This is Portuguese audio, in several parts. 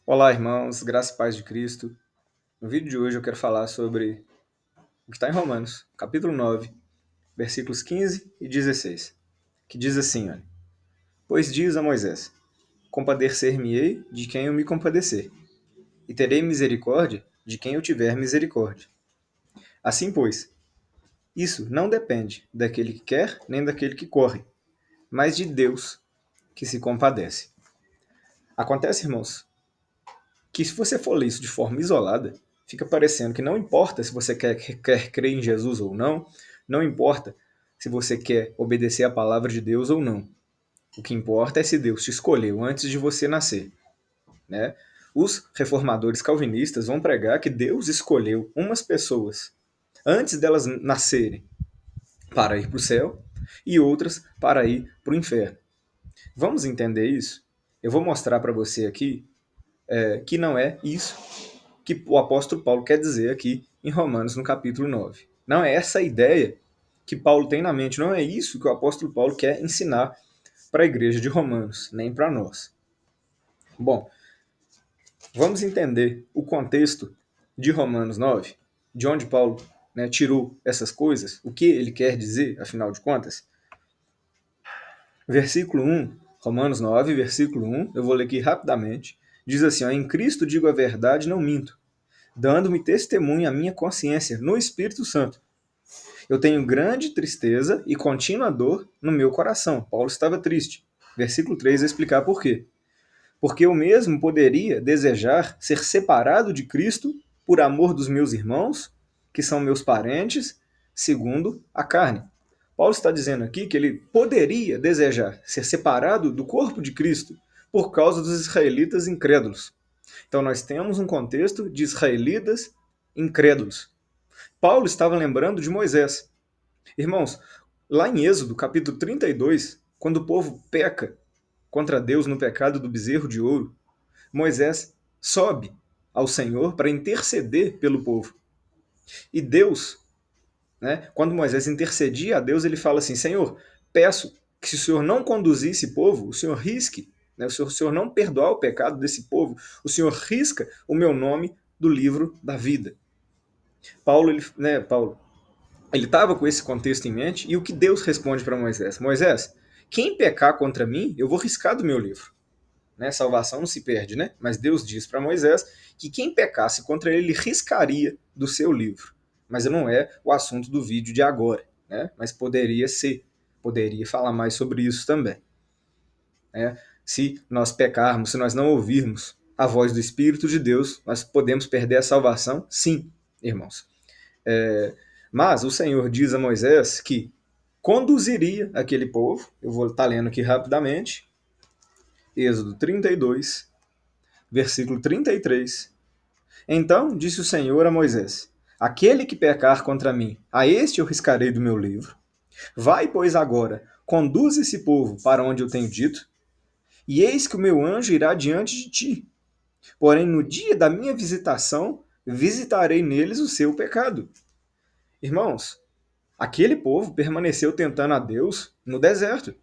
Olá, irmãos, graça e paz de Cristo. No vídeo de hoje eu quero falar sobre o que está em Romanos, capítulo 9, versículos 15 e 16, que diz assim, olha, Pois diz a Moisés, compadecer-me-ei de quem eu me compadecer, e terei misericórdia de quem eu tiver misericórdia. Assim, pois, isso não depende daquele que quer nem daquele que corre, mas de Deus que se compadece. Acontece, irmãos, que se você for ler isso de forma isolada, fica parecendo que não importa se você quer crer em Jesus ou não, não importa se você quer obedecer a palavra de Deus ou não. O que importa é se Deus te escolheu antes de você nascer. Né? Os reformadores calvinistas vão pregar que Deus escolheu umas pessoas antes delas nascerem para ir para o céu e outras para ir para o inferno. Vamos entender isso? Eu vou mostrar para você aqui que não é isso que o apóstolo Paulo quer dizer aqui em Romanos, no capítulo 9. Não é essa a ideia que Paulo tem na mente, não é isso que o apóstolo Paulo quer ensinar para a igreja de Romanos, nem para nós. Bom, vamos entender o contexto de Romanos 9, de onde Paulo tirou essas coisas, o que ele quer dizer, afinal de contas. Versículo 1, Romanos 9, versículo 1, eu vou ler aqui rapidamente, diz assim, ó, em Cristo digo a verdade, não minto, dando-me testemunho a minha consciência no Espírito Santo. Eu tenho grande tristeza e contínua dor no meu coração. Paulo estava triste. Versículo 3 vai explicar por quê. Porque eu mesmo poderia desejar ser separado de Cristo por amor dos meus irmãos, que são meus parentes, segundo a carne. Paulo está dizendo aqui que ele poderia desejar ser separado do corpo de Cristo por causa dos israelitas incrédulos. Então nós temos um contexto de israelitas incrédulos. Paulo estava lembrando de Moisés. Irmãos, lá em Êxodo, capítulo 32, quando o povo peca contra Deus no pecado do bezerro de ouro, Moisés sobe ao Senhor para interceder pelo povo. E Deus, quando Moisés intercedia a Deus, ele fala assim: Senhor, peço que se o Senhor não conduzir esse povo, o Senhor risque, se o Senhor não perdoar o pecado desse povo, o Senhor risca o meu nome do livro da vida. Paulo ele estava com esse contexto em mente, e o que Deus responde para Moisés? Moisés, quem pecar contra mim, eu vou riscar do meu livro. Salvação não se perde, né? Mas Deus diz para Moisés que quem pecasse contra ele, ele riscaria do seu livro. Mas não é o assunto do vídeo de agora, né? Mas poderia ser, poderia falar mais sobre isso também. Se nós pecarmos, se nós não ouvirmos a voz do Espírito de Deus, nós podemos perder a salvação? Sim, irmãos. Mas o Senhor diz a Moisés que conduziria aquele povo, eu vou estar lendo aqui rapidamente, Êxodo 32, versículo 33. Então disse o Senhor a Moisés, aquele que pecar contra mim, a este eu riscarei do meu livro. Vai, pois, agora, conduz esse povo para onde eu tenho dito, e eis que o meu anjo irá diante de ti. Porém, no dia da minha visitação, visitarei neles o seu pecado. Irmãos, aquele povo permaneceu tentando a Deus no deserto.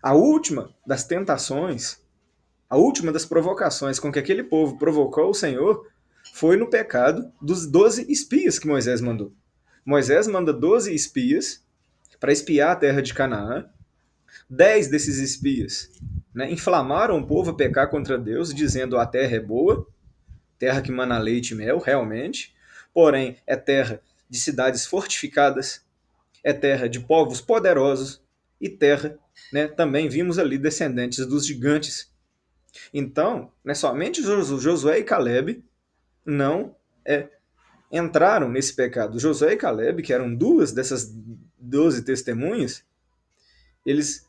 A última das tentações, a última das provocações com que aquele povo provocou o Senhor foi no pecado dos 12 espias que Moisés mandou. Moisés manda 12 espias para espiar a terra de Canaã. 10 desses espias inflamaram o povo a pecar contra Deus, dizendo a terra é boa, terra que mana leite e mel, realmente, porém é terra de cidades fortificadas, é terra de povos poderosos e terra, também vimos ali descendentes dos gigantes. Então, somente Josué e Caleb não entraram nesse pecado. Josué e Caleb, que eram duas dessas 12 testemunhas, eles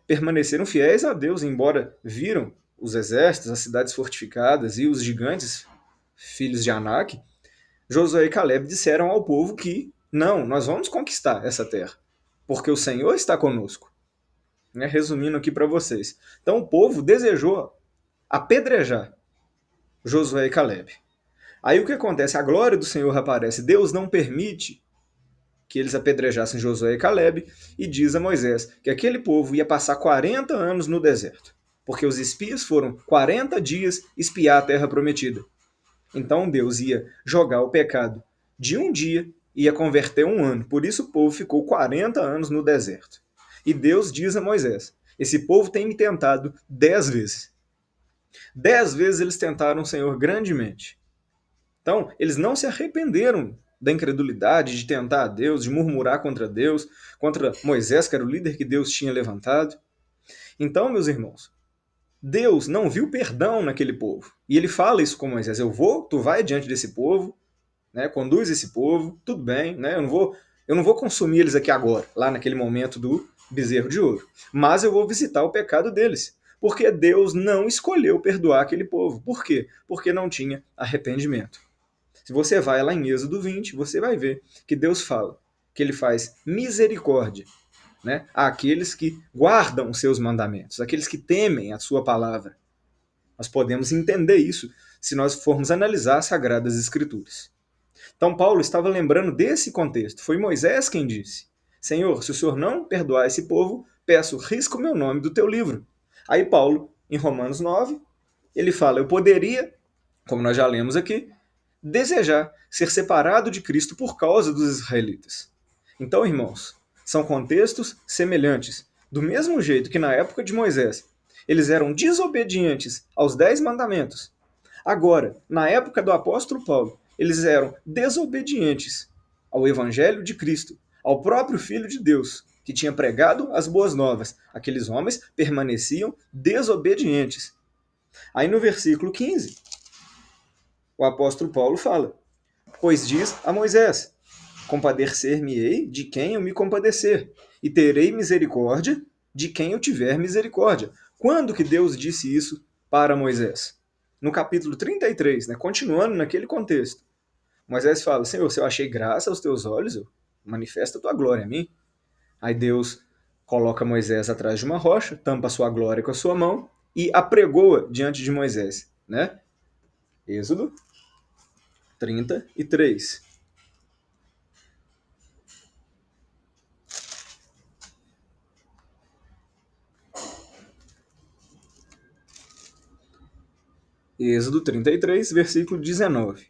permaneceram fiéis a Deus, embora viram os exércitos, as cidades fortificadas e os gigantes, filhos de Anak. Josué e Caleb disseram ao povo que não, nós vamos conquistar essa terra, porque o Senhor está conosco. Resumindo aqui para vocês. Então o povo desejou apedrejar Josué e Caleb. Aí o que acontece? A glória do Senhor aparece. Deus não permite que eles apedrejassem Josué e Caleb e diz a Moisés que aquele povo ia passar 40 anos no deserto. porque os espias foram 40 dias espiar a terra prometida. Então Deus ia jogar o pecado de um dia e ia converter um ano. Por isso o povo ficou 40 anos no deserto. E Deus diz a Moisés: esse povo tem me tentado 10 vezes. 10 vezes eles tentaram o Senhor grandemente. Então, eles não se arrependeram da incredulidade, de tentar a Deus, de murmurar contra Deus, contra Moisés, que era o líder que Deus tinha levantado. Então, meus irmãos, Deus não viu perdão naquele povo. E ele fala isso com Moisés: tu vai diante desse povo, né, conduz esse povo, tudo bem, né, eu não vou consumir eles aqui agora, lá naquele momento do bezerro de ouro. Mas eu vou visitar o pecado deles. Porque Deus não escolheu perdoar aquele povo. Por quê? Porque não tinha arrependimento. Se você vai lá em Êxodo 20, você vai ver que Deus fala que ele faz misericórdia, né, àqueles que guardam os seus mandamentos, aqueles que temem a sua palavra. Nós podemos entender isso se nós formos analisar as Sagradas Escrituras. Então Paulo estava lembrando desse contexto. Foi Moisés quem disse: Senhor, se o Senhor não perdoar esse povo, peço, risca o meu nome do teu livro. Aí Paulo, em Romanos 9, ele fala: eu poderia, como nós já lemos aqui, desejar ser separado de Cristo por causa dos israelitas. Então, irmãos, são contextos semelhantes. Do mesmo jeito que na época de Moisés, eles eram desobedientes aos 10 mandamentos. Agora, na época do apóstolo Paulo, eles eram desobedientes ao evangelho de Cristo, ao próprio Filho de Deus, que tinha pregado as boas novas. Aqueles homens permaneciam desobedientes. Aí no versículo 15, o apóstolo Paulo fala: pois diz a Moisés: compadecer-me-ei de quem eu me compadecer, e terei misericórdia de quem eu tiver misericórdia. Quando que Deus disse isso para Moisés? No capítulo 33, né? Continuando naquele contexto. Moisés fala: Senhor, se eu achei graça aos teus olhos, eu manifesta a tua glória a mim. Aí Deus coloca Moisés atrás de uma rocha, tampa a sua glória com a sua mão e apregoa diante de Moisés, né? Êxodo 33. Êxodo 33, versículo 19.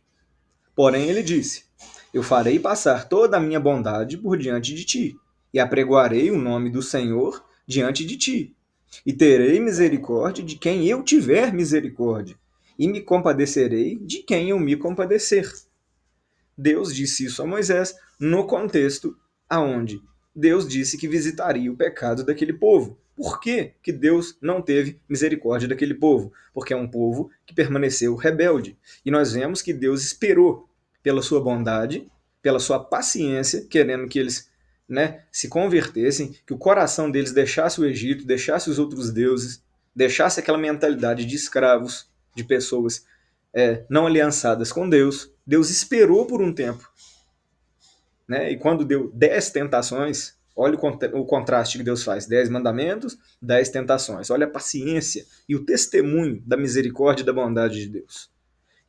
Porém ele disse: eu farei passar toda a minha bondade por diante de ti, e apregoarei o nome do Senhor diante de ti. E terei misericórdia de quem eu tiver misericórdia, e me compadecerei de quem eu me compadecer. Deus disse isso a Moisés no contexto aonde Deus disse que visitaria o pecado daquele povo. Por que, que Deus não teve misericórdia daquele povo? Porque é um povo que permaneceu rebelde. E nós vemos que Deus esperou pela sua bondade, pela sua paciência, querendo que eles, né, se convertessem, que o coração deles deixasse o Egito, deixasse os outros deuses, deixasse aquela mentalidade de escravos, de pessoas não aliançadas com Deus. Deus esperou por um tempo, né? E quando deu 10 tentações, olha o contraste que Deus faz: 10 mandamentos, 10 tentações. Olha a paciência e o testemunho da misericórdia e da bondade de Deus.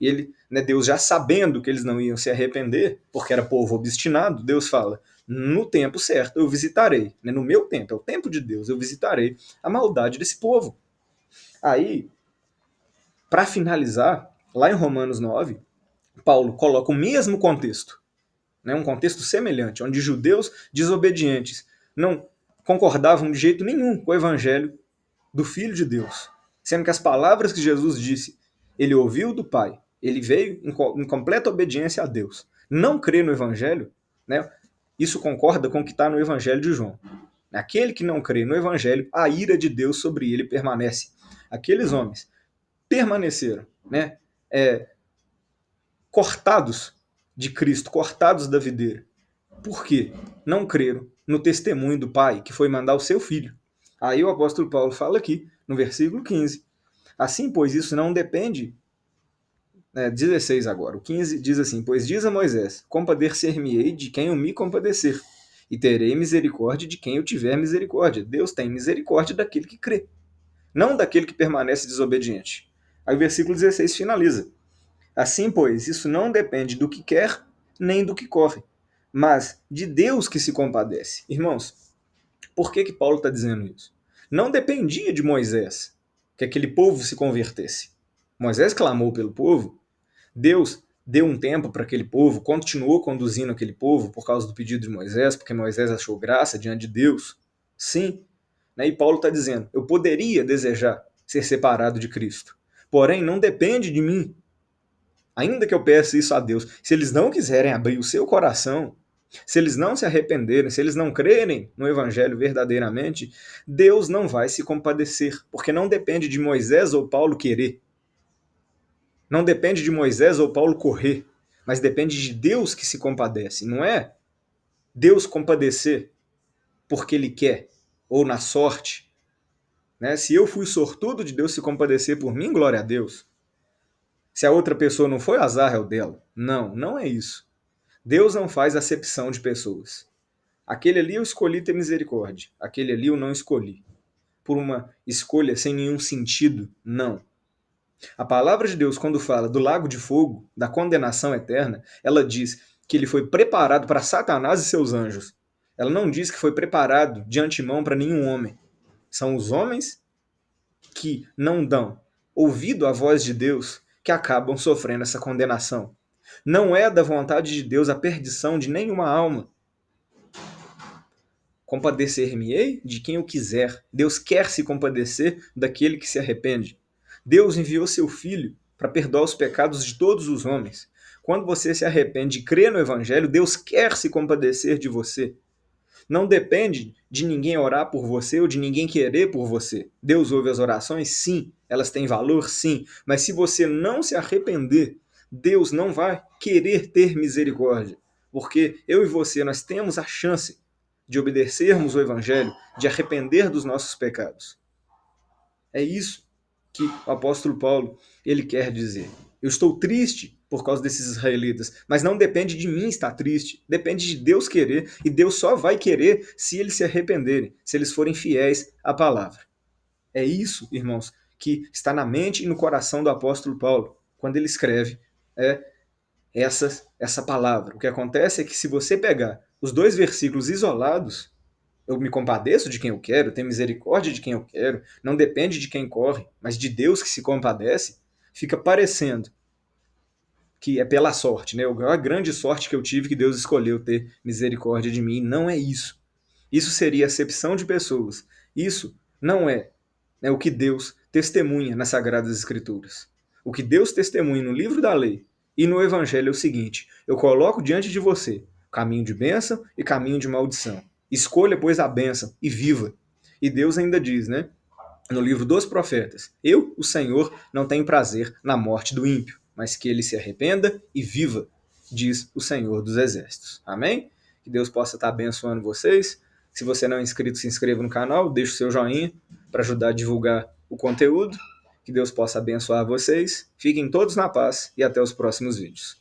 E ele, né, Deus já sabendo que eles não iam se arrepender, porque era povo obstinado, Deus fala: no tempo certo eu visitarei, né, no meu tempo, é o tempo de Deus, eu visitarei a maldade desse povo. Aí, para finalizar, lá em Romanos 9, Paulo coloca o mesmo contexto, né, um contexto semelhante, onde judeus desobedientes não concordavam de jeito nenhum com o evangelho do Filho de Deus, sendo que as palavras que Jesus disse, ele ouviu do Pai, ele veio em completa obediência a Deus. Não crê no evangelho, né, isso concorda com o que está no evangelho de João. Aquele que não crê no evangelho, a ira de Deus sobre ele permanece. Aqueles homens permaneceram, né, cortados de Cristo, cortados da videira. Por quê? Não creram no testemunho do Pai, que foi mandar o seu Filho. Aí o apóstolo Paulo fala aqui, no versículo 15. Assim, pois, isso não depende... 16 agora. O 15 diz assim: pois diz a Moisés: compadecer-me-ei de quem eu me compadecer, e terei misericórdia de quem eu tiver misericórdia. Deus tem misericórdia daquele que crê, não daquele que permanece desobediente. Aí o versículo 16 finaliza: assim, pois, isso não depende do que quer, nem do que corre, mas de Deus que se compadece. Irmãos, por que Paulo está dizendo isso? Não dependia de Moisés que aquele povo se convertesse. Moisés clamou pelo povo, Deus deu um tempo para aquele povo, continuou conduzindo aquele povo por causa do pedido de Moisés, porque Moisés achou graça diante de Deus. Sim, né? E Paulo está dizendo, eu poderia desejar ser separado de Cristo, porém não depende de mim. Ainda que eu peça isso a Deus, se eles não quiserem abrir o seu coração, se eles não se arrependerem, se eles não crerem no Evangelho verdadeiramente, Deus não vai se compadecer, porque não depende de Moisés ou Paulo querer. Não depende de Moisés ou Paulo correr, mas depende de Deus que se compadece. Não é Deus compadecer porque Ele quer, ou na sorte. Né? Se eu fui sortudo de Deus se compadecer por mim, glória a Deus. Se a outra pessoa não foi, azar é o dela. Não, não é isso. Deus não faz acepção de pessoas. Aquele ali eu escolhi ter misericórdia, aquele ali eu não escolhi. Por uma escolha sem nenhum sentido, não. A palavra de Deus, quando fala do lago de fogo, da condenação eterna, ela diz que ele foi preparado para Satanás e seus anjos. Ela não diz que foi preparado de antemão para nenhum homem. São os homens que não dão ouvido à voz de Deus que acabam sofrendo essa condenação. Não é da vontade de Deus a perdição de nenhuma alma. Compadecer-me-ei de quem eu quiser. Deus quer se compadecer daquele que se arrepende. Deus enviou seu Filho para perdoar os pecados de todos os homens. Quando você se arrepende e crê no Evangelho, Deus quer se compadecer de você. Não depende de ninguém orar por você ou de ninguém querer por você. Deus ouve as orações? Sim. Elas têm valor? Sim. Mas se você não se arrepender, Deus não vai querer ter misericórdia. Porque eu e você, nós temos a chance de obedecermos o Evangelho, de arrepender dos nossos pecados. É isso que o apóstolo Paulo ele quer dizer. Eu estou triste por causa desses israelitas, mas não depende de mim estar triste, depende de Deus querer, e Deus só vai querer se eles se arrependerem, se eles forem fiéis à palavra. É isso, irmãos, que está na mente e no coração do apóstolo Paulo, quando ele escreve essa palavra. O que acontece é que se você pegar os dois versículos isolados, eu me compadeço de quem eu quero, tenho misericórdia de quem eu quero, não depende de quem corre, mas de Deus que se compadece, fica parecendo que é pela sorte, né? A grande sorte que eu tive que Deus escolheu ter misericórdia de mim. Não é isso. Isso seria acepção de pessoas. Isso não é, né, o que Deus testemunha nas Sagradas Escrituras. O que Deus testemunha no livro da lei e no Evangelho é o seguinte: eu coloco diante de você caminho de bênção e caminho de maldição. Escolha, pois, a bênção e viva. E Deus ainda diz, né, no livro dos profetas: eu, o Senhor, não tenho prazer na morte do ímpio, mas que ele se arrependa e viva, diz o Senhor dos Exércitos. Amém? Que Deus possa estar abençoando vocês. Se você não é inscrito, se inscreva no canal, deixe o seu joinha para ajudar a divulgar o conteúdo. Que Deus possa abençoar vocês. Fiquem todos na paz e até os próximos vídeos.